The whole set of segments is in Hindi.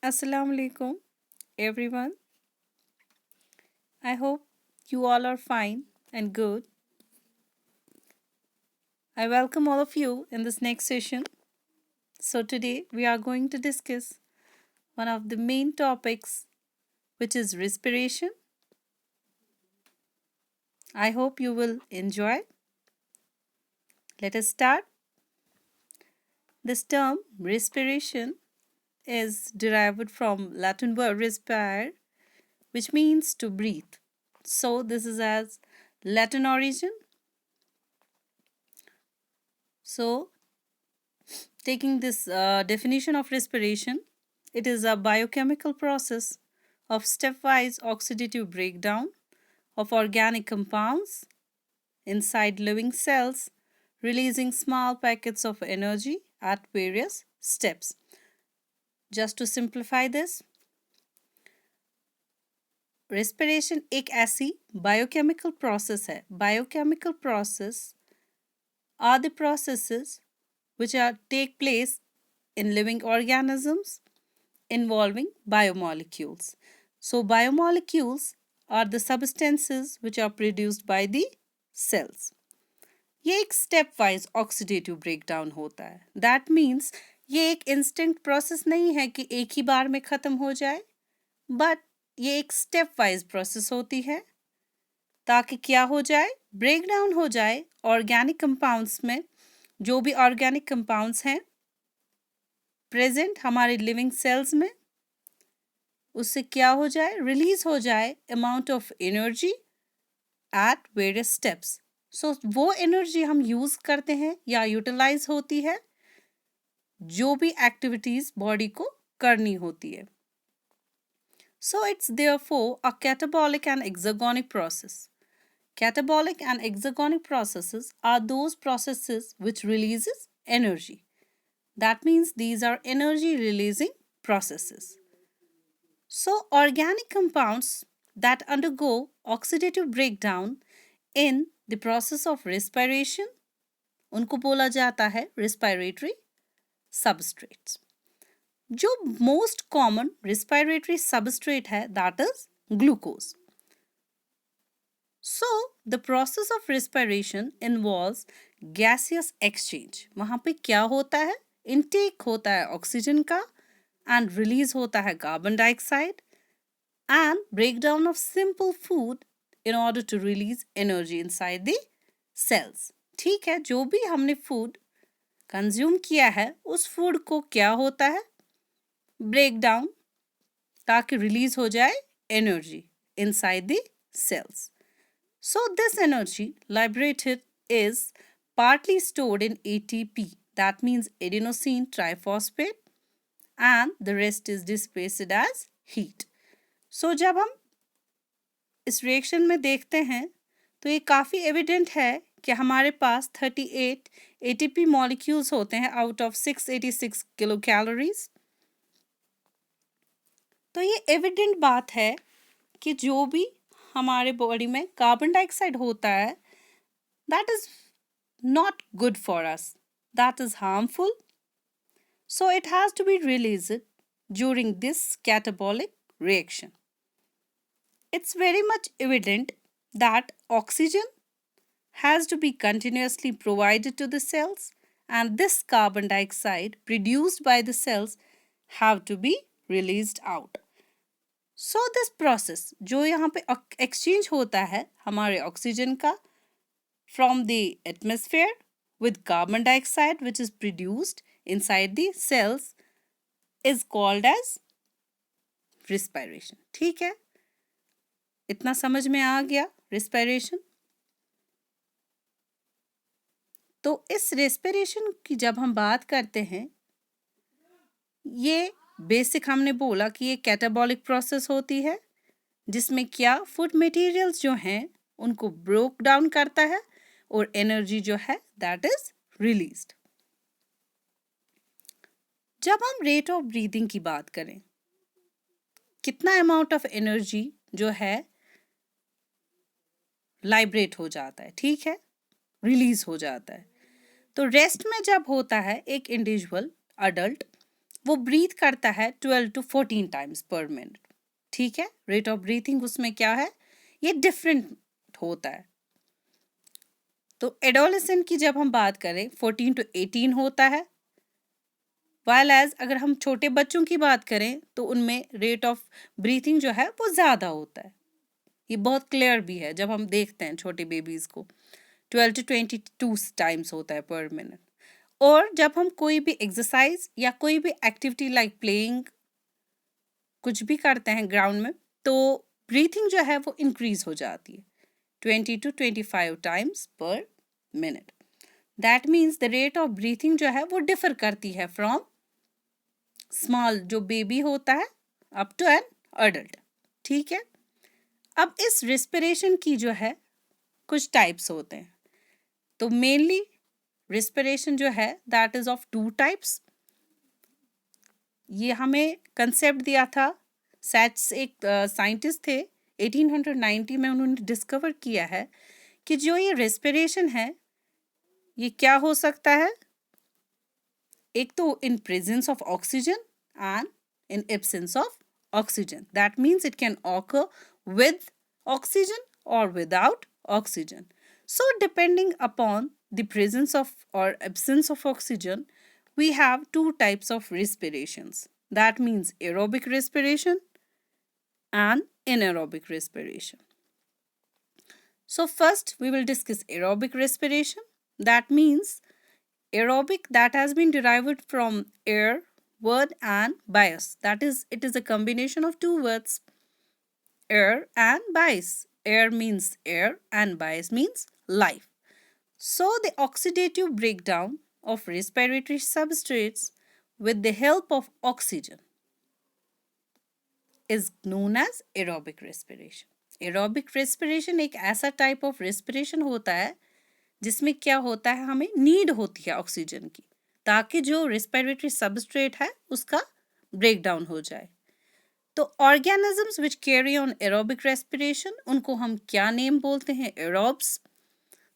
Assalamu alaikum, everyone. I hope you all are fine and good. I welcome all of you in this next session. So, today we are going to discuss one of the main topics, which is respiration. I hope you will enjoy. Let us start. This term, respiration, is derived from Latin word respire, which means to breathe. So, this is as Latin origin. So, taking this definition of respiration, it is a biochemical process of stepwise oxidative breakdown of organic compounds inside living cells, releasing small packets of energy at various steps. Just to simplify this, respiration एक ऐसी biochemical process है. Biochemical process are the processes which take place in living organisms involving biomolecules. So, biomolecules are the substances which are produced by the cells. ये एक स्टेप वाइज ऑक्सीडेटिव ब्रेकडाउन होता है. दैट मीन्स ये एक इंस्टेंट प्रोसेस नहीं है कि एक ही बार में ख़त्म हो जाए, बट ये एक स्टेप वाइज प्रोसेस होती है ताकि क्या हो जाए, ब्रेकडाउन हो जाए ऑर्गेनिक कंपाउंड्स में. जो भी ऑर्गेनिक कंपाउंड्स हैं प्रेजेंट हमारे लिविंग सेल्स में, उससे क्या हो जाए, रिलीज हो जाए amount of energy at various steps. So वो एनर्जी हम यूज करते हैं या यूटिलाइज होती है जो भी एक्टिविटीज बॉडी को करनी होती है. So it's therefore a catabolic and exergonic process. Catabolic and exergonic processes are those processes which releases energy. That means these are energy releasing processes. So, organic compounds that undergo oxidative breakdown in the process of respiration, उनको बोला जाता है respiratory substrates. जो most common respiratory substrate है, that is glucose. So, the process of respiration involves gaseous exchange. वहाँ पे क्या होता है, intake होता है ऑक्सीजन का and release होता है carbon dioxide and breakdown of simple food in order to release energy inside the cells. ठीक है, जो भी हमने फूड कंज्यूम किया है उस फूड को क्या होता है, ब्रेकडाउन, ताकि रिलीज हो जाए energy inside the cells. So, this energy liberated is partly stored in ATP, that means adenosine triphosphate, and the rest is dissipated as heat. So, जब हम इस रिएक्शन में देखते हैं तो ये काफ़ी एविडेंट है कि हमारे पास 38 ATP मॉलिक्यूल्स होते हैं आउट ऑफ 686 किलो कैलोरीज. तो ये एविडेंट बात है कि जो भी हमारे बॉडी में कार्बन डाइऑक्साइड होता है, that is not good for us, that is harmful. So it has to be released during this catabolic reaction. It's very much evident that oxygen has to be continuously provided to the cells, and this carbon dioxide produced by the cells have to be released out. So this process जो यहाँ पे exchange होता है हमारे ऑक्सीजन का from the atmosphere with carbon dioxide which is produced inside the cells is called as respiration. ठीक है, इतना समझ में आ गया respiration. तो इस respiration की जब हम बात करते हैं, ये बेसिक हमने बोला कि ये कैटाबॉलिक प्रोसेस होती है जिसमें क्या फूड मटेरियल्स जो हैं उनको ब्रोक डाउन करता है और एनर्जी जो है दैट इज रिलीज्ड. जब हम रेट ऑफ ब्रीदिंग की बात करें, कितना अमाउंट ऑफ एनर्जी जो है लाइब्रेट हो जाता है, ठीक है, रिलीज हो जाता है. तो रेस्ट में जब होता है एक इंडिविजुअल अडल्ट, वो ब्रीथ करता है 12 to 14 टाइम्स पर मिनट, ठीक है। रेट ऑफ ब्रीथिंग उसमें क्या है, ये डिफरेंट होता है। तो एडोलेसेंट की जब हम बात करें 14 to 18 होता है, वाइल एज अगर हम छोटे बच्चों की बात करें तो उनमें रेट ऑफ ब्रीथिंग जो है वो ज़्यादा होता है। ये बहुत क्लियर भी है जब हम देखते हैं छोटे बेबीज़ को 12 to 22 टाइम्स होता है पर मिनट। और जब हम कोई भी एक्सरसाइज या कोई भी एक्टिविटी लाइक प्लेइंग कुछ भी करते हैं ग्राउंड में, तो ब्रीथिंग जो है वो इंक्रीज हो जाती है 20 to 25 टाइम्स पर minute. That means the rate of breathing जो है वो डिफर करती है फ्रॉम स्मॉल जो बेबी होता है अप टू एन अडल्ट, ठीक है। अब इस रिस्पिरेशन की जो है कुछ टाइप्स होते हैं। तो मेनली रिस्पिरेशन जो है दैट इज ऑफ 2 टाइप्स। ये हमें कंसेप्ट दिया था, सैट्स एक साइंटिस्ट थे 1890 में, उन्होंने डिस्कवर किया है कि जो ये रेस्पिरेशन है ये क्या हो सकता है, एक तो in presence of oxygen and in absence of oxygen. That means it can occur with oxygen और without oxygen. So depending upon the presence of or absence of oxygen, we have 2 types of respirations. That means aerobic respiration and anaerobic respiration. So first we will discuss aerobic respiration. That means aerobic, that has been derived from air word and bios. That is, it is a combination of 2 words, air and bios. Air means air and bios means life. So the oxidative breakdown of respiratory substrates with the help of oxygen is known as aerobic respiration. Aerobic respiration एक ऐसा type of respiration होता है जिसमें क्या होता है, हमें नीड होती है ऑक्सीजन की ताकि जो रेस्पिरेटरी सबस्ट्रेट है उसका ब्रेकडाउन हो जाए। तो organisms which carry on aerobic respiration, उनको हम क्या नेम बोलते हैं, aerobes.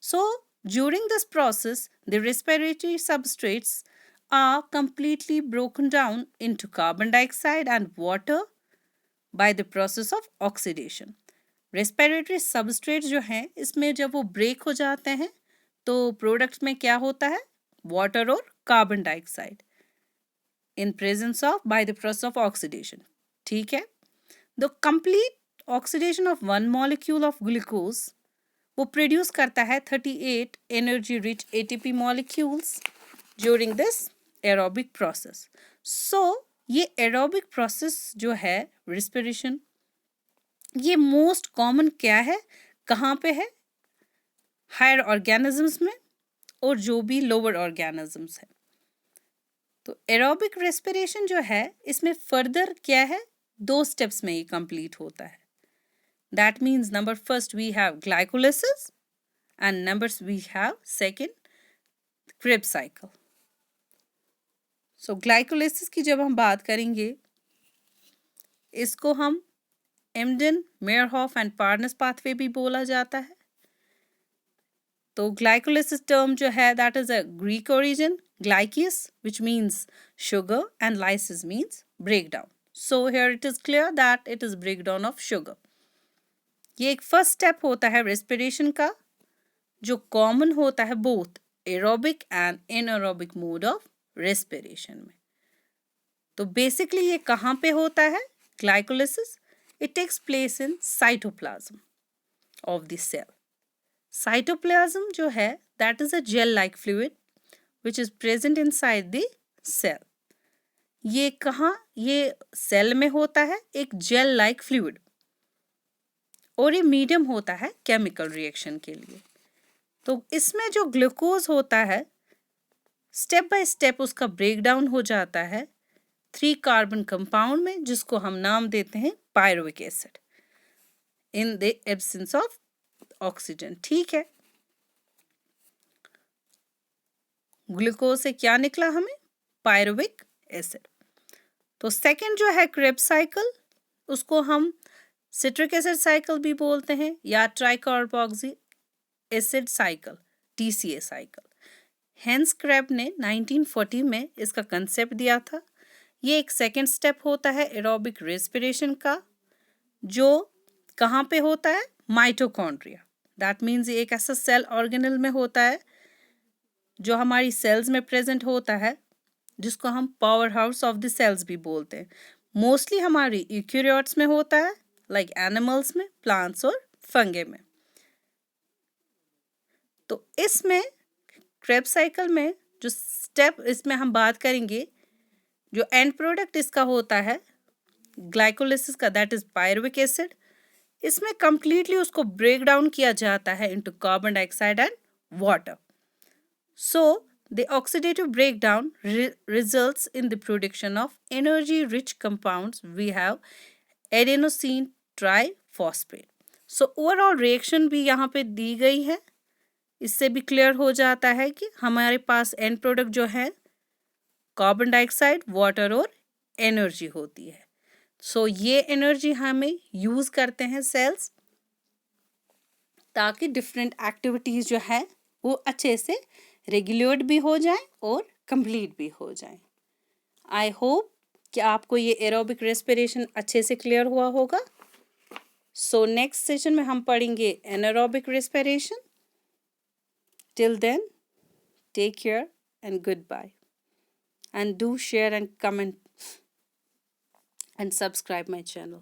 So during this process, the respiratory substrates are completely broken down into carbon dioxide and water by the process of oxidation. Respiratory substrates जो हैं इसमें जब वो ब्रेक हो जाते हैं तो प्रोडक्ट्स में क्या होता है, वाटर और carbon dioxide in presence of by the process of oxidation, ठीक है। The complete oxidation of one molecule of glucose वो प्रोड्यूस करता है 38 energy rich ATP molecules during this aerobic process. So ये एरोबिक प्रोसेस जो है रिस्पिरेशन, ये मोस्ट कॉमन क्या है, कहाँ पे है, हायर ऑर्गेनिजम्स में और जो भी लोअर ऑर्गेनिजम्स है। तो एरोबिक रेस्पिरेशन जो है इसमें फर्दर क्या है, 2 स्टेप्स में ये कंप्लीट होता है। That means number first we have glycolysis and numbers we have second Krebs cycle. So glycolysis की जब हम बात करेंगे इसको हम एम्डन, मेयरहॉफ एंड पार्नस पाथवे भी बोला जाता है। तो glycolysis term जो है that is a Greek origin, glycis which means sugar and lysis means breakdown. So here it is clear that it is breakdown of sugar. ये एक फर्स्ट स्टेप होता है रेस्पिरेशन का जो कॉमन होता है both aerobic and anaerobic mode of respiration में। तो बेसिकली ये कहाँ पे होता है, glycolysis, it takes place in cytoplasm of the cell. Cytoplasm जो है that is a gel like fluid which is present inside the cell. ये कहाँ, ये सेल में होता है एक जेल लाइक फ्लूइड और ये मीडियम होता है केमिकल रिएक्शन के लिए। तो इसमें जो ग्लूकोज होता है स्टेप बाय स्टेप उसका ब्रेकडाउन हो जाता है 3 कार्बन कंपाउंड में जिसको हम नाम देते हैं pyruvic acid in the absence of oxygen, ठीक है। ग्लूकोज से क्या निकला हमें, पायरुविक एसिड। तो सेकंड जो है क्रेब्स साइकिल, उसको हम सिट्रिक एसिड साइकिल भी बोलते हैं या tricarboxy acid cycle, TCA cycle. Hence Krebs ने 1940 में इसका कंसेप्ट दिया था। ये एक सेकेंड स्टेप होता है एरोबिक रेस्पिरेशन का, जो कहाँ पे होता है? माइटोकॉन्ड्रिया। दैट मीन्स ये एक ऐसा सेल ऑर्गेनल में होता है जो हमारी सेल्स में प्रेजेंट होता है, जिसको हम power house of the cells भी बोलते हैं। मोस्टली हमारी यूकेरियोट्स में होता है, लाइक एनिमल्स में, प्लांट्स और फंगे में। तो इसमें क्रेब्स साइकिल में जो स्टेप इसमें हम बात करेंगे, जो एंड प्रोडक्ट इसका होता है ग्लाइकोलिसिस का, दैट इज पायरुविक एसिड। इसमें कंप्लीटली उसको ब्रेक डाउन किया जाता है into carbon dioxide and water. So the oxidative breakdown results in the production of energy rich compounds. We have adenosine triphosphate. So overall reaction भी यहाँ पे दी गई है। इससे भी क्लियर हो जाता है कि हमारे पास एंड प्रोडक्ट जो है कार्बन डाइऑक्साइड, वाटर और एनर्जी होती है। सो ये एनर्जी हमें यूज करते हैं सेल्स, ताकि डिफरेंट एक्टिविटीज जो है वो अच्छे से रेगुलेट भी हो जाए और कंप्लीट भी हो जाए। आई होप कि आपको ये एरोबिक रेस्पिरेशन अच्छे से क्लियर हुआ होगा। सो नेक्स्ट सेशन में हम पढ़ेंगे anaerobic respiration. Till then, take care and good bye, and do share and comment and subscribe my channel.